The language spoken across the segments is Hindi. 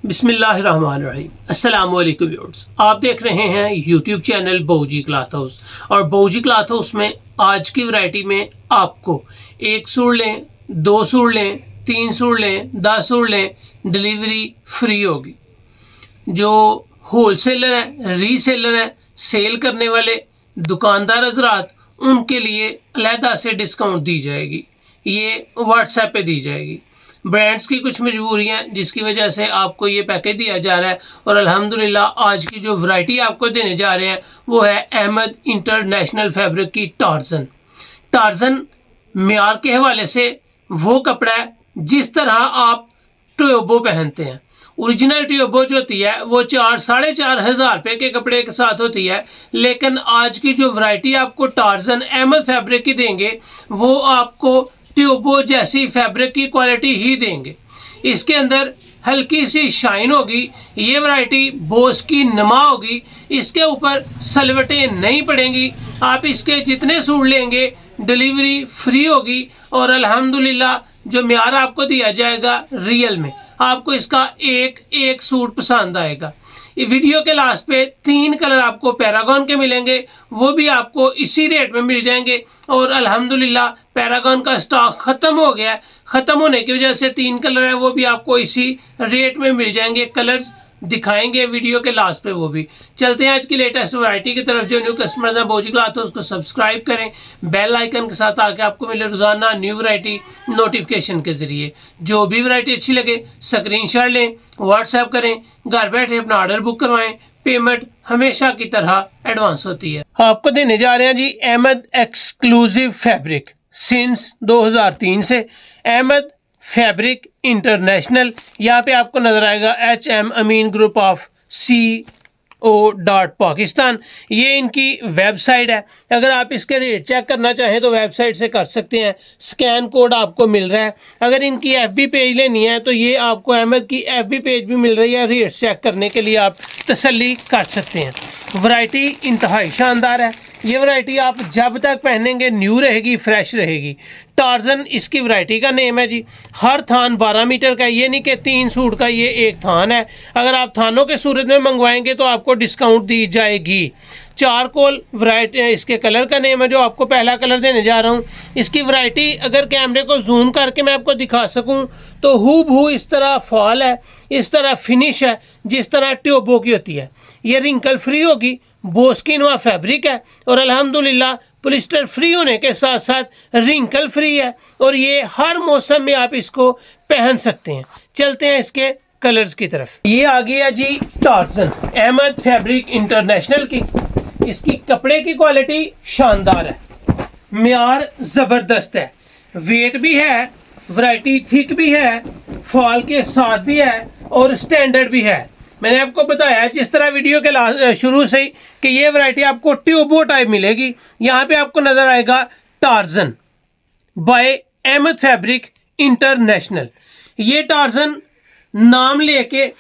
बिस्मिल्लाहिर्रहमानिर्रहीम। अस्सलाम वालेकुम व्यूअर्स, आप देख रहे हैं यूट्यूब चैनल बहूजी क्लॉथ हाउस। और बहूजी क्लॉथ हाउस में आज की वैरायटी में आपको एक सूट लें, दो सूट लें, तीन सूट लें, 10 सूट लें, डिलीवरी फ्री होगी। जो होलसेलर है, रीसेलर है, सेल करने वाले दुकानदार हजरात, उनके लिए अलहदा से डिस्काउंट दी जाएगी। ये व्हाट्सएप पे दी जाएगी। ब्रांड्स की कुछ मजबूरियां जिसकी वजह से आपको ये पैकेज दिया जा रहा है। और अल्हम्दुलिल्लाह आज की जो वैरायटी आपको देने जा रहे हैं वो है अहमद इंटरनेशनल फैब्रिक की टार्जन। टार्जन म्यार के हवाले से वो कपड़ा है जिस तरह आप ट्योबो पहनते हैं। ओरिजिनल ट्योबो जो होती है वो 4-4,500 रुपये के कपड़े के साथ होती है, लेकिन आज की जो वैरायटी आपको टार्जन अहमद फैब्रिक की देंगे वो आपको ट्यूबो जैसी फैब्रिक की क्वालिटी ही देंगे। इसके अंदर हल्की सी शाइन होगी। ये वैरायटी बोस की नमा होगी। इसके ऊपर सलवटें नहीं पड़ेंगी। आप इसके जितने सूट लेंगे डिलीवरी फ्री होगी। और अल्हम्दुलिल्लाह जो म्यार आपको दिया जाएगा रियल में आपको इसका एक एक सूट पसंद आएगा। वीडियो के लास्ट पे 3 कलर आपको पैरागॉन के मिलेंगे, वो भी आपको इसी रेट में मिल जाएंगे। और अल्हम्दुलिल्लाह पैरागॉन का स्टॉक ख़त्म हो गया है। ख़त्म होने की वजह से 3 कलर हैं वो भी आपको इसी रेट में मिल जाएंगे। कलर्स दिखाएंगे वीडियो के लास्ट पे वो भी। चलते हैं आज की लेटेस्ट वैरायटी की तरफ। जो न्यू कस्टमर्स हैं बहूजी क्लॉथ हाउस उसको सब्सक्राइब करें, बेल आइकन के साथ आके आपको मिले रोजाना न्यू वैरायटी नोटिफिकेशन के जरिए। जो भी वैरायटी अच्छी लगे स्क्रीनशॉट लें, व्हाट्सएप करें, घर बैठे अपना ऑर्डर बुक करवाएं। पेमेंट हमेशा की तरह एडवांस होती है। आपको देने जा रहे हैं जी अहमद एक्सक्लूसिव फैब्रिक सिंस 2003 से अहमद फैब्रिक इंटरनेशनल। यहाँ पे आपको नजर आएगा HM अमीन ग्रुप ऑफ CO.पाकिस्तान। ये इनकी वेबसाइट है। अगर आप इसके रेट चेक करना चाहें तो वेबसाइट से कर सकते हैं। स्कैन कोड आपको मिल रहा है। अगर इनकी FB पेज लेनी है तो ये आपको अहमद की FB पेज भी मिल रही है। रेट चेक करने के लिए आप तसल्ली कर सकते हैं। वैरायटी इंतहाई शानदार है। ये वैरायटी आप जब तक पहनेंगे न्यू रहेगी, फ्रेश रहेगी। टार्जन इसकी वैरायटी का नेम है जी। हर थान 12 मीटर का, ये नहीं कि 3 सूट का ये एक थान है। अगर आप थानों के सूरत में मंगवाएंगे तो आपको डिस्काउंट दी जाएगी। चारकोल वैरायटी इसके कलर का नेम है, जो आपको पहला कलर देने जा रहा हूँ। इसकी वैरायटी अगर कैमरे को जूम करके मैं आपको दिखा सकूँ तो हूबहू इस तरह फॉल है, इस तरह फिनिश है जिस तरह ट्यूबो की होती है। ये रिंकल फ्री होगी, बोस की नुआ फैब्रिक है और अल्हम्दुलिल्लाह पॉलिस्टर फ्री होने के साथ साथ रिंकल फ्री है। और ये हर मौसम में आप इसको पहन सकते हैं। चलते हैं इसके कलर्स की तरफ। ये आ गया जी टार्जन अहमद फैब्रिक इंटरनेशनल की। इसकी कपड़े की क्वालिटी शानदार है, म्यार ज़बरदस्त है, वेट भी है, वैरायटी थिक भी है, फॉल के साथ भी है और स्टैंडर्ड भी है। मैंने आपको बताया है जिस तरह वीडियो के शुरू से ही कि ये वैरायटी आपको ट्यूबो टाइप मिलेगी। यहाँ पे आपको नजर आएगा Tarzan by Ahmed fabric international. ये टार्जन नाम लेके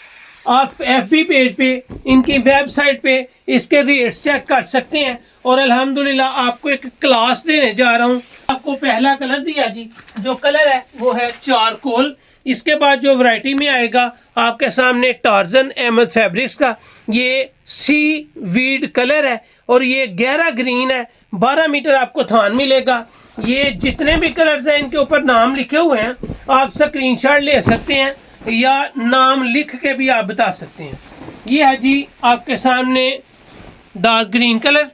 आप FB पेज पे, इनकी वेबसाइट पे इसके रेट्स चेक कर सकते हैं। और अल्हम्दुलिल्लाह आपको एक क्लास देने जा रहा हूँ। आपको पहला कलर दिया जी, जो कलर है वो है चारकोल। इसके बाद जो वैरायटी में आएगा आपके सामने टार्जन अहमद फैब्रिक्स का, ये सी वीड कलर है और ये गहरा ग्रीन है। 12 मीटर आपको थान मिलेगा। ये जितने भी कलर्स हैं इनके ऊपर नाम लिखे हुए हैं, आप स्क्रीनशॉट ले सकते हैं या नाम लिख के भी आप बता सकते हैं। ये है जी आपके सामने डार्क ग्रीन कलर,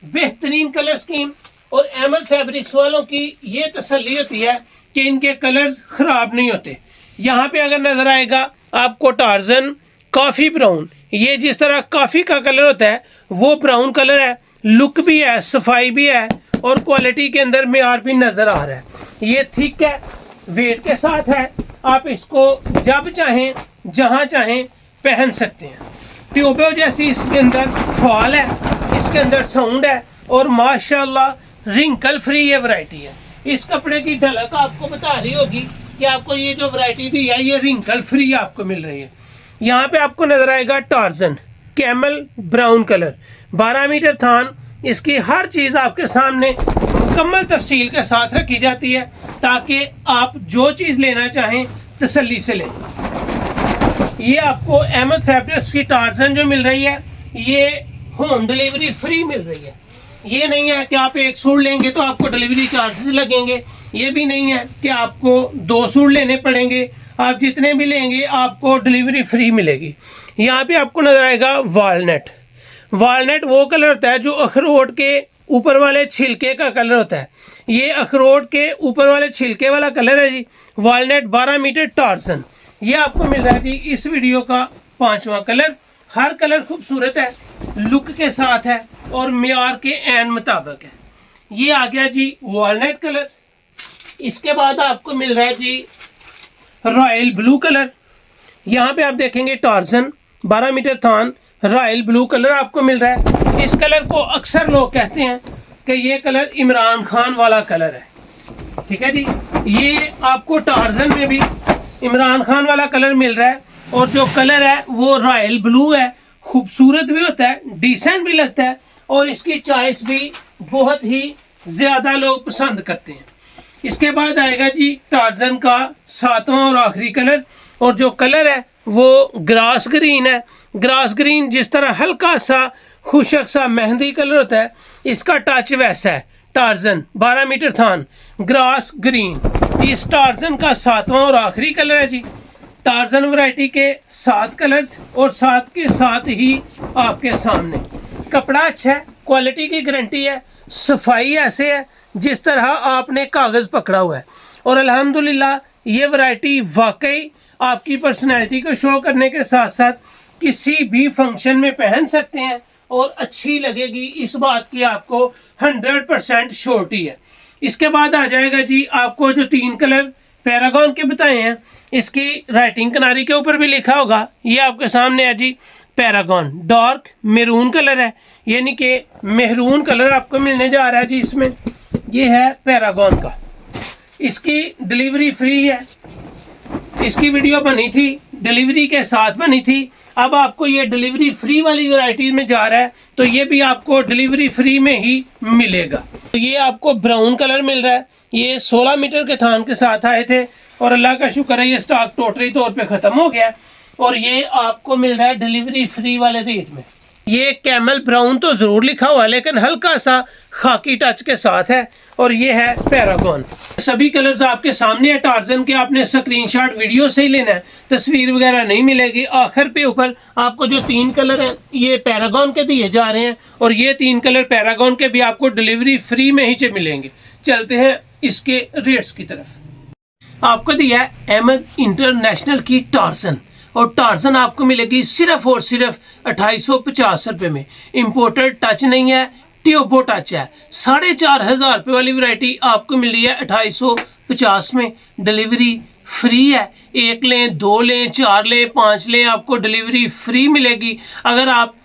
बेहतरीन कलर स्कीम। और अहमद फैब्रिक्स वालों की ये तसल्ली होती है कि इनके कलर्स ख़राब नहीं होते। यहाँ पे अगर नज़र आएगा आपको टार्जन कॉफ़ी ब्राउन, ये जिस तरह कॉफ़ी का कलर होता है वो ब्राउन कलर है। लुक भी है, सफाई भी है और क्वालिटी के अंदर म्यार भी नज़र आ रहा है। ये थिक है, वेट के साथ है। आप इसको जब चाहें जहाँ चाहें पहन सकते हैं। ट्यूबो जैसी इसके अंदर फॉल है, इसके अंदर साउंड है और माशाल्लाह रिंकल फ्री ये वैरायटी है। इस कपड़े की झलक आपको बता रही होगी कि आपको ये जो वैरायटी दी है ये रिंकल फ्री आपको मिल रही है। यहाँ पे आपको नजर आएगा टार्जन कैमल ब्राउन कलर, 12 मीटर थान। इसकी हर चीज़ आपके सामने मुकम्मल तफसील के साथ रखी जाती है ताकि आप जो चीज़ लेना चाहें तसल्ली से लें। ये आपको अहमद फैब्रिक्स की टार्जन जो मिल रही है ये होम डिलीवरी फ्री मिल रही है। ये नहीं है कि आप एक सूट लेंगे तो आपको डिलीवरी चार्जेस लगेंगे, ये भी नहीं है कि आपको 2 सूट लेने पड़ेंगे। आप जितने भी लेंगे आपको डिलीवरी फ्री मिलेगी। यहाँ पे आपको नजर आएगा वॉलनट। वॉलनट वो कलर होता है जो अखरोट के ऊपर वाले छिलके का कलर होता है। ये अखरोट के ऊपर वाले छिलके वाला कलर है जी। वॉलनट 12 मीटर टार्जन, ये आपको मिल रहा है जी इस वीडियो का 5वां कलर। हर कलर खूबसूरत है, लुक के साथ है और मियार के एन मुताबिक है। ये आ गया जी वॉलनट कलर। इसके बाद आपको मिल रहा है जी रॉयल ब्लू कलर। यहाँ पे आप देखेंगे टार्जन 12 मीटर थान, रॉयल ब्लू कलर आपको मिल रहा है। इस कलर को अक्सर लोग कहते हैं कि ये कलर इमरान खान वाला कलर है, ठीक है जी। ये आपको टार्जन में भी इमरान खान वाला कलर मिल रहा है और जो कलर है वो रॉयल ब्लू है। खूबसूरत भी होता है, डिसेंट भी लगता है और इसकी चॉइस भी बहुत ही ज़्यादा लोग पसंद करते हैं। इसके बाद आएगा जी टार्जन का 7वां और आखिरी कलर, और जो कलर है वो ग्रास ग्रीन है। ग्रास ग्रीन जिस तरह हल्का सा खुशक सा मेहंदी कलर होता है, इसका टच वैसा है। टार्जन 12 मीटर थान, ग्रास ग्रीन इस टार्जन का 7वां और आखिरी कलर है जी। टार्जन वैरायटी के 7 कलर्स और 7 के साथ ही आपके सामने कपड़ा अच्छा है, क्वालिटी की गारंटी है, सफाई ऐसे है जिस तरह आपने कागज़ पकड़ा हुआ है। और अल्हम्दुलिल्लाह ये वैरायटी वाकई आपकी पर्सनैलिटी को शो करने के साथ साथ किसी भी फंक्शन में पहन सकते हैं और अच्छी लगेगी, इस बात की आपको 100% श्योरिटी है। इसके बाद आ जाएगा जी आपको जो 3 कलर पैरागॉन के बताए हैं, इसकी राइटिंग किनारी के ऊपर भी लिखा होगा। ये आपके सामने है जी पैरागॉन। डार्क मेरून कलर है, यानी कि मेहरून कलर आपको मिलने जा रहा है जी इसमें। ये है पैरागॉन का, इसकी डिलीवरी फ्री है। इसकी वीडियो बनी थी, डिलीवरी के साथ बनी थी। अब आपको ये डिलीवरी फ्री वाली वैरायटी में जा रहा है तो ये भी आपको डिलीवरी फ्री में ही मिलेगा। तो ये आपको ब्राउन कलर मिल रहा है। ये 16 मीटर के थान के साथ आए थे और अल्लाह का शुक्र है ये स्टॉक टोटली तौर पे ख़त्म हो गया और ये आपको मिल रहा है डिलीवरी फ्री वाले रेट में। ये कैमल ब्राउन तो ज़रूर लिखा हुआ है लेकिन हल्का सा खाकी टच के साथ है और ये है पैरागॉन। सभी कलर्स आपके सामने है टार्जन के, आपने स्क्रीनशॉट वीडियो से ही लेना है, तस्वीर वगैरह नहीं मिलेगी। आखिर पे ऊपर आपको जो 3 कलर हैं ये पैरागॉन के दिए जा रहे हैं और ये 3 कलर पैरागॉन के भी आपको डिलीवरी फ्री में ही मिलेंगे। चलते हैं इसके रेट्स की तरफ। आपको दिया है अहमद इंटरनेशनल की टार्जन और टार्जन आपको मिलेगी सिर्फ और सिर्फ 2850 रुपये में। इम्पोर्टेड टच नहीं है, ट्यूबो टच है। 4500 रुपये वाली वैरायटी आपको मिल रही है 2850 में। डिलीवरी फ्री है, 1 लें 2 लें 4 लें 5 लें आपको डिलीवरी फ्री मिलेगी। अगर आप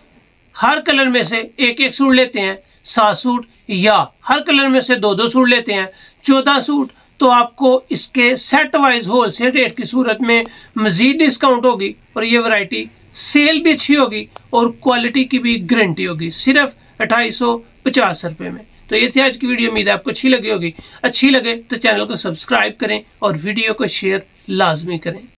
हर कलर में से 1-1 सूट लेते हैं 7 सूट, या हर कलर में से 2-2 सूट लेते हैं 14 सूट, तो आपको इसके सेट वाइज होलसेल रेट की सूरत में मजीद डिस्काउंट होगी और ये वैरायटी सेल भी अच्छी होगी और क्वालिटी की भी गारंटी होगी सिर्फ 2850 रुपये में। तो ये थी आज की वीडियो, उम्मीद है आपको अच्छी लगी होगी। अच्छी लगे तो चैनल को सब्सक्राइब करें और वीडियो को शेयर लाजमी करें।